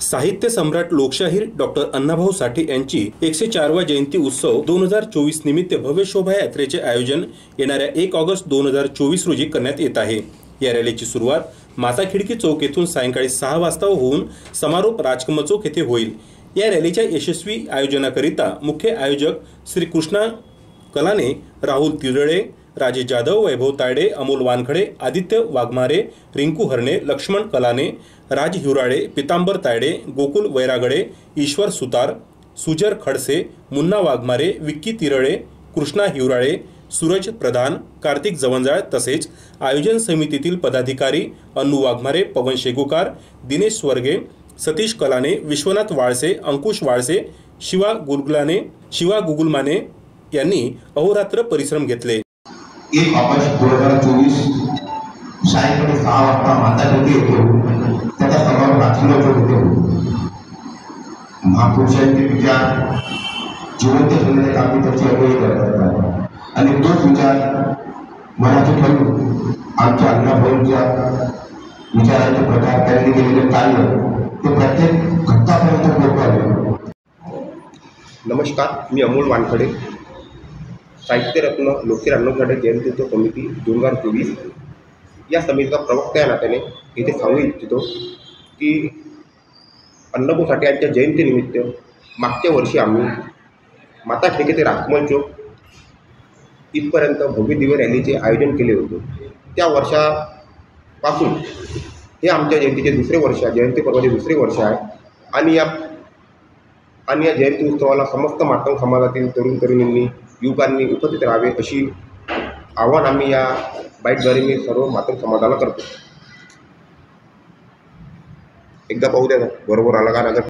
साहित्य सम्राट लोकशाहीर डॉक्टर अण्णाभाऊ साठे यांची 104वा जयंती उत्सव 2024 निमित्त भव्य शोभायात्रेचे आयोजन येणाऱ्या 1 ऑगस्ट 2024 रोजी करण्यात येत आहे। या रॅलीची सुरुवात माता खिडकी चौक येथून सायंकाळी 6 वाजता होऊन समारोप राजकमल चौक येथे होईल। या रॅलीच्या यशस्वी आयोजनाकरिता मुख्य आयोजक श्री कृष्णा कलाने, राहुल तिरळे, राजेश जाधव, वैभव तायडे, अमोल वानखडे, आदित्य वाघमारे, रिंकू हरणे, लक्ष्मण कलाने, राज हिवराळे, पितांबर तायडे, गोकुल वैरागडे, ईश्वर सुतार, सुजर खडसे, मुन्ना वाघमारे, विक्की तिरळे, कृष्णा हिवराळे, सूरज प्रधान, कार्तिक जवंजाळ तसेच आयोजन समितीतील पदाधिकारी अन्नू वाघमारे, पवन शेगुकार, दिनेश स्वर्गे, सतीश कलाने, विश्वनाथ वाळसे, अंकुश वाळसे, शिवा गुगुलमाने यांनी अहोरात्र परिश्रम घेतले। 1 ऑगस्ट 2024 सायंकाळी 6 वाजता माता खिडकी येतो त्याचा समारोप राजकमल चौक येथे होतो। महापुरुषांचे विचार जिवंत ठेवण्याचे काम त्यांची अगोदर करतात आणि तोच विचार मनात ठेवून आमच्या अण्णाभाऊंच्या विचारांचे प्रकार त्यांनी केलेले कार्य ते प्रत्येक घटकापर्यंत पोहोचवावे। नमस्कार, मी अमोल वानखडे, साहित्यरत्न लोकशाहीर अण्णाभाऊ साठे जयंती उत्सव समिती 2024 या समितीचा प्रवक्ता या नात्याने इथे सांगू इच्छितो की अण्णाभाऊ साठे यांच्या जयंतीनिमित्त मागच्या वर्षी आम्ही माता खिडकी ते राजकमल चौक इथपर्यंत भव्य दिव्य रॅलीचे आयोजन केले होते। त्या वर्षापासून हे आमच्या जयंतीचे दुसरे वर्ष आहे, जयंती पर्वाचे दुसरे वर्ष आहे आणि या जयंती उत्सवाला समस्त मातंग समाजातील तरुण तरुणींनी युवकांनी उपस्थित राहावे अशी आव्हान आम्ही या बाईटद्वारे मी सर्व मातंग समाजाला करतो। एकदा पाहू द्या बरोबर आला का?